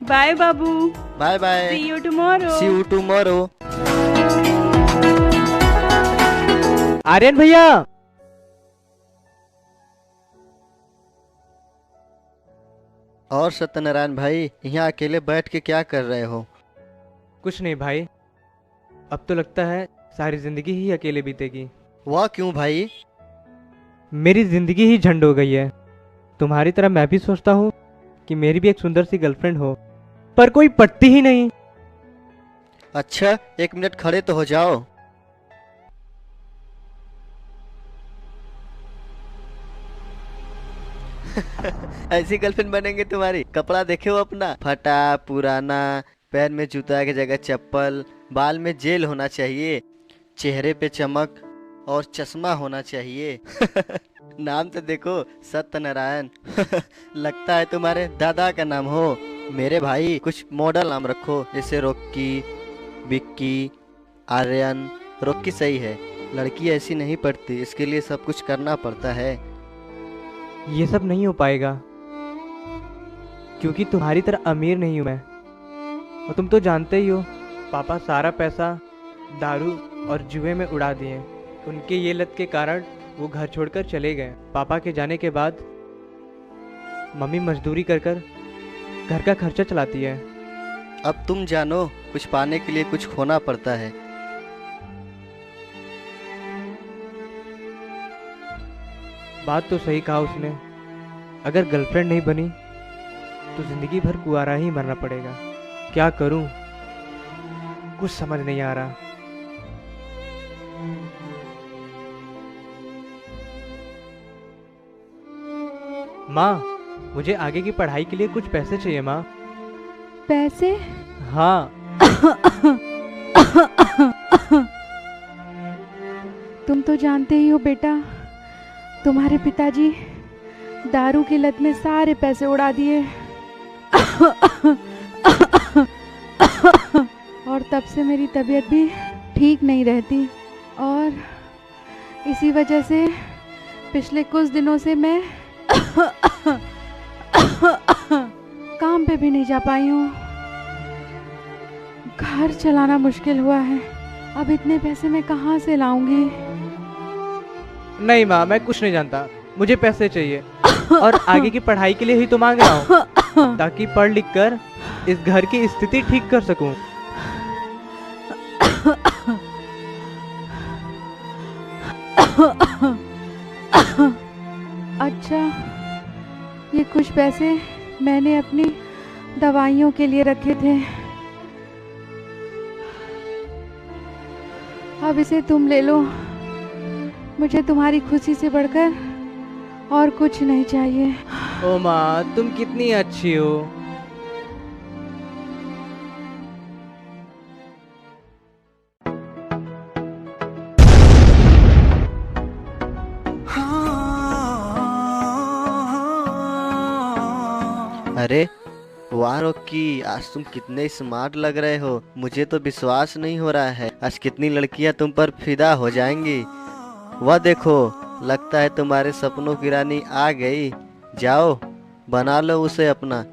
Bye बाबू। Bye bye. See you tomorrow. See you tomorrow. Aryan भैया। और सत्यनारायण भाई, यहाँ अकेले बैठ के क्या कर रहे हो? कुछ नहीं भाई, अब तो लगता है सारी जिंदगी ही अकेले बीतेगी। वाह, क्यों भाई? मेरी जिंदगी ही झंड हो गई है। तुम्हारी तरह मैं भी सोचता हूँ कि मेरी भी एक सुंदर सी गर्लफ्रेंड हो, पर कोई पटती ही नहीं। अच्छा, 1 मिनट खड़े तो हो जाओ। ऐसी गर्लफ्रेंड बनेंगे तुम्हारी? कपड़ा देखे हो अपना, फटा पुराना, पैर में जूता की जगह चप्पल, बाल में जेल होना चाहिए, चेहरे पे चमक और चश्मा होना चाहिए। नाम तो देखो, सत्यनारायण। लगता है तुम्हारे दादा का नाम हो। मेरे भाई, कुछ मॉडल नाम रखो, जैसे रॉकी, विक्की, आर्यन। रॉकी सही है, लड़की ऐसी नहीं पड़ती, इसके लिए सब कुछ करना पड़ता है। ये सब नहीं हो पाएगा, क्योंकि तुम्हारी तरह अमीर नहीं हूँ मैं। और तुम तो जानते ही हो, पापा सारा पैसा दारू और जुए में उड़ा दिए। उनके ये लत के कारण वो घर छोड़कर चले गए। पापा के जाने के बाद मम्मी मजदूरी कर कर घर का खर्चा चलाती है। अब तुम जानो, कुछ पाने के लिए कुछ खोना पड़ता है। बात तो सही कहा उसने। अगर गर्लफ्रेंड नहीं बनी तो जिंदगी भर कुंवारा ही मरना पड़ेगा। क्या करूं, कुछ समझ नहीं आ रहा। माँ, मुझे आगे की पढ़ाई के लिए कुछ पैसे चाहिए माँ। पैसे? हाँ। तुम तो जानते ही हो बेटा, तुम्हारे पिताजी दारू की लत में सारे पैसे उड़ा दिए। और तब से मेरी तबीयत भी ठीक नहीं रहती, और इसी वजह से पिछले कुछ दिनों से मैं काम पे भी नहीं जा पाई हूँ। घर चलाना मुश्किल हुआ है। अब इतने पैसे मैं कहाँ से लाऊंगी? नहीं माँ, मैं कुछ नहीं जानता, मुझे पैसे चाहिए। और आगे की पढ़ाई के लिए ही तो मांग रहा हूँ, ताकि पढ़ लिख कर इस घर की स्थिति ठीक कर सकूं। अच्छा, ये कुछ पैसे मैंने अपनी दवाइयों के लिए रखे थे। अब इसे तुम ले लो। मुझे तुम्हारी खुशी से बढ़कर और कुछ नहीं चाहिए। ओ माँ, तुम कितनी अच्छी हो। अरे वाह रॉकी, आज तुम कितने स्मार्ट लग रहे हो। मुझे तो विश्वास नहीं हो रहा है, आज कितनी लड़कियां तुम पर फिदा हो जाएंगी। वह देखो, लगता है तुम्हारे सपनों की रानी आ गई। जाओ, बना लो उसे अपना।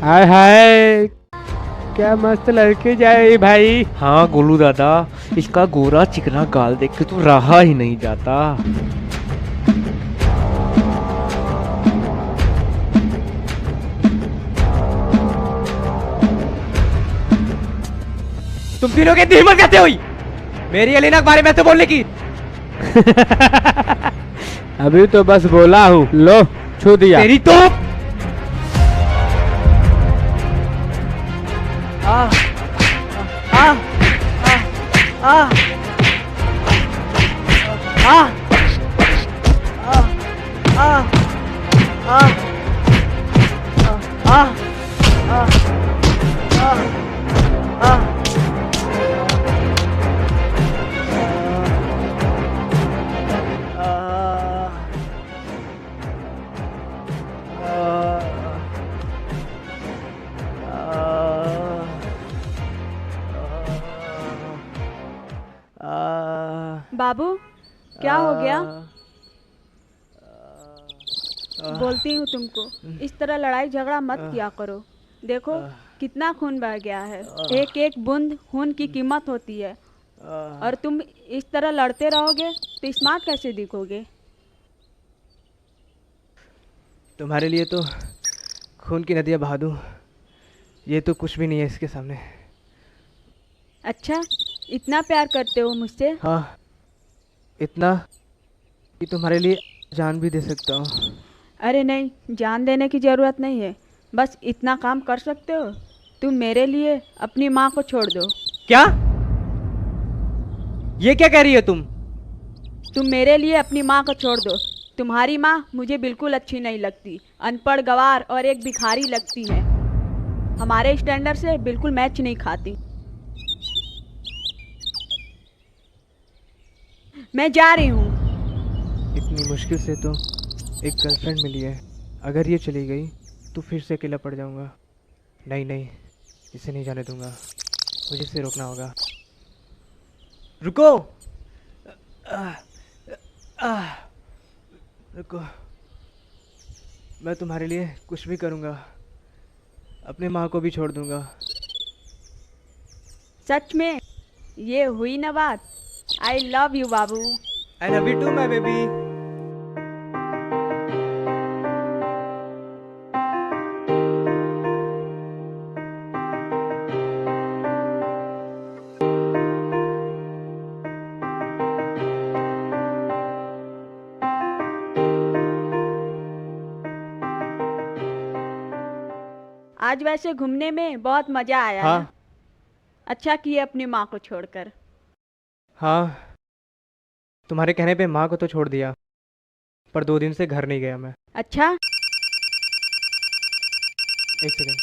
हाय हाय, क्या मस्त लड़के जाए भाई। हाँ गोलू दादा, इसका गोरा चिकना गाल देख के तो रहा ही नहीं जाता। तुम तीनों की इतनी हिम्मत कैसे हुई मेरी एलिना के बारे में तो बोलने की? अभी तो बस बोला हूँ, लो छू दिया। तेरी तो आ आ आ आ आ आ आ आ आ बाबू, क्या हो गया? बोलती हूँ तुमको, इस तरह लड़ाई झगड़ा मत किया करो। देखो कितना खून बह गया है। एक एक बूंद खून की कीमत होती है, और तुम इस तरह लड़ते रहोगे तो स्मार्ट कैसे दिखोगे? तुम्हारे लिए तो खून की नदियाँ बहा दूँ, ये तो कुछ भी नहीं है इसके सामने। अच्छा, इतना प्यार करते हो मुझसे? हाँ, इतना कि तुम्हारे लिए जान भी दे सकता हूँ। अरे नहीं, जान देने की ज़रूरत नहीं है। बस इतना काम कर सकते हो, तुम मेरे लिए अपनी माँ को छोड़ दो। क्या? ये क्या कह रही हो तुम? तुम मेरे लिए अपनी माँ को छोड़ दो। तुम्हारी माँ मुझे बिल्कुल अच्छी नहीं लगती, अनपढ़, गवार और एक भिखारी लगती है। हमारे स्टैंडर्ड से बिल्कुल मैच नहीं खाती। मैं जा रही हूँ। इतनी मुश्किल से तो एक गर्लफ्रेंड मिली है, अगर ये चली गई तो फिर से अकेला पड़ जाऊंगा। नहीं नहीं, इसे नहीं जाने दूंगा, मुझे इसे रोकना होगा। रुको, रुको, मैं तुम्हारे लिए कुछ भी करूंगा, अपने माँ को भी छोड़ दूंगा। सच में? ये हुई ना बात। आई लव यू बाबू। I love you too my baby. आज वैसे घूमने में बहुत मजा आया हाँ। ना? अच्छा किए अपनी माँ को छोड़कर। हाँ, तुम्हारे कहने पे माँ को तो छोड़ दिया, पर 2 दिन से घर नहीं गया मैं। अच्छा, एक सेकंड।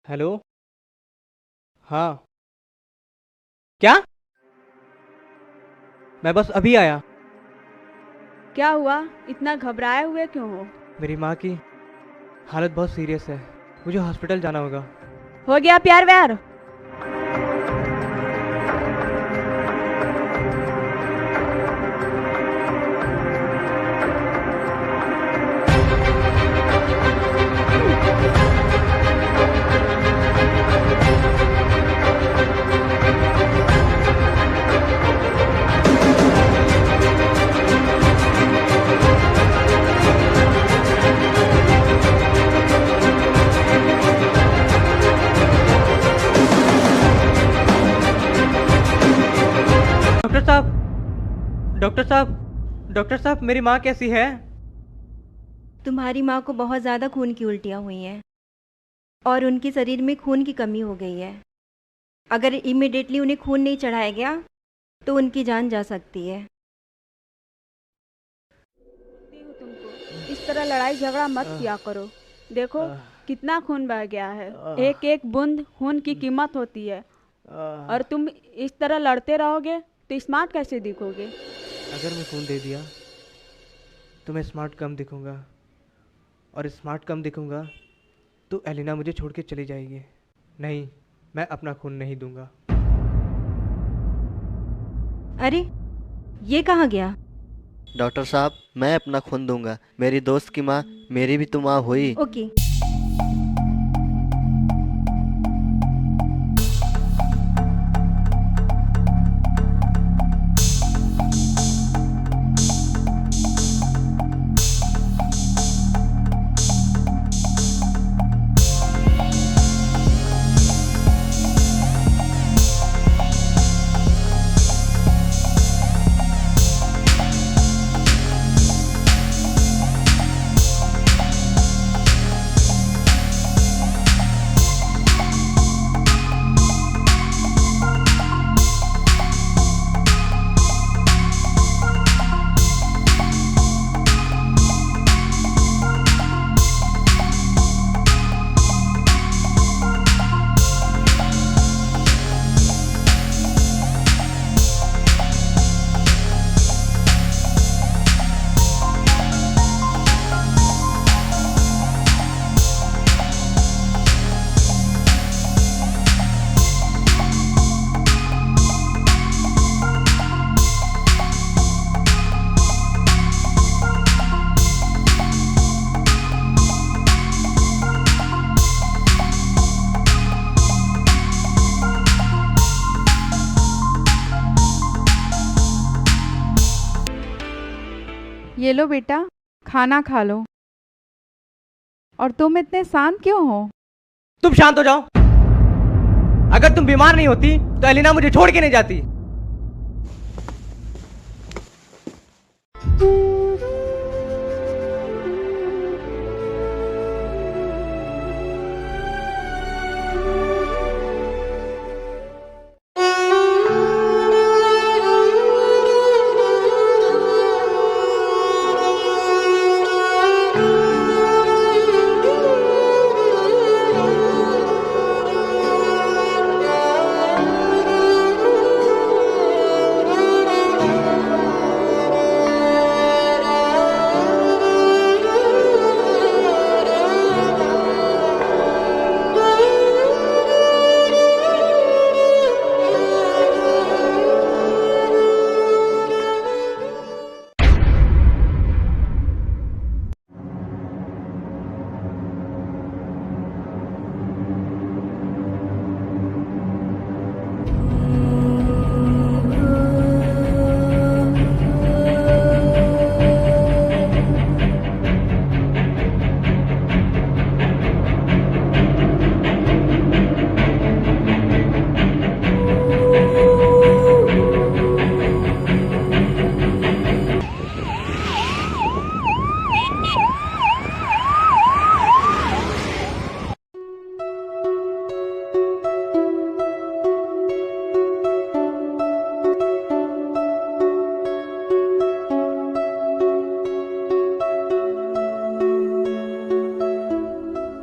हेलो, हाँ, क्या? मैं बस अभी आया। क्या हुआ? इतना घबराए हुए क्यों हो? मेरी माँ की हालत बहुत सीरियस है, मुझे हॉस्पिटल जाना होगा। हो गया प्यार व्यार? डॉक्टर साहब, डॉक्टर साहब, डॉक्टर साहब, मेरी माँ कैसी है? तुम्हारी माँ को बहुत ज़्यादा खून की उल्टियाँ हुई हैं और उनके शरीर में खून की कमी हो गई है। अगर इमिडिएटली उन्हें खून नहीं चढ़ाया गया तो उनकी जान जा सकती है। तुमको इस तरह लड़ाई झगड़ा मत किया करो। देखो कितना खून बह गया है। एक एक बूंद खून की कीमत होती है, और तुम इस तरह लड़ते रहोगे तो स्मार्ट कैसे दिखोगे? अगर मैं खून दे दिया तो मैं स्मार्ट कम दिखूंगा, और स्मार्ट कम दिखूंगा तो एलिना मुझे छोड़ के चली जाएगी। नहीं, मैं अपना खून नहीं दूंगा। अरे ये कहाँ गया? डॉक्टर साहब, मैं अपना खून दूंगा। मेरी दोस्त की माँ मेरी भी तो माँ हुई। ओके। ये लो बेटा, खाना खा लो। और तुम इतने शांत क्यों हो? तुम शांत हो जाओ। अगर तुम बीमार नहीं होती तो एलिना मुझे छोड़ के नहीं जाती।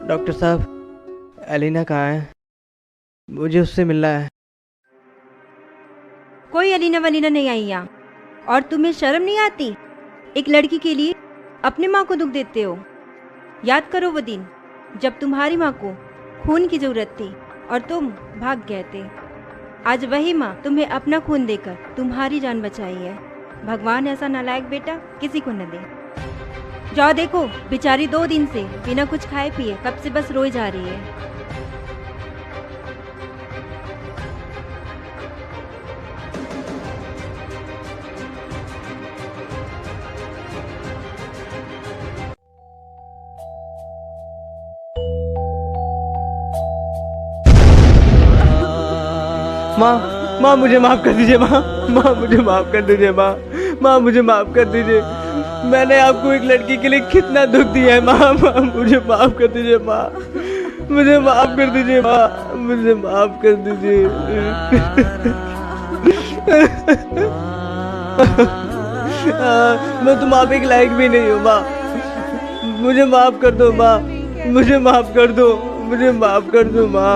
डॉक्टर साहब, एलिना कहाँ है? मुझे उससे मिलना है। कोई अलीना वलीना नहीं आई यहाँ। और तुम्हें शर्म नहीं आती? एक लड़की के लिए अपनी माँ को दुख देते हो। याद करो वो दिन जब तुम्हारी माँ को खून की जरूरत थी और तुम भाग गए थे। आज वही माँ तुम्हें अपना खून देकर तुम्हारी जान बचाई है। भगवान ऐसा नालायक बेटा किसी को न दे। जाओ देखो, बेचारी 2 दिन से बिना कुछ खाए पिए कब से बस रोई जा रही है। माँ, माँ मुझे माफ कर दीजिए। माँ, माँ मुझे माफ कर दीजिए। माँ, माँ मुझे माफ कर दीजिए। मैंने आपको एक लड़की के लिए कितना दुख दिया है। माँ, माँ मुझे माफ कर दीजिए। माँ मुझे माफ कर दीजिए। माँ मुझे माफ कर दीजिए। मैं तो माफी के लायक भी नहीं हूँ। माँ मुझे माफ कर दो। माँ मुझे माफ कर दो। मुझे माफ कर दो। माँ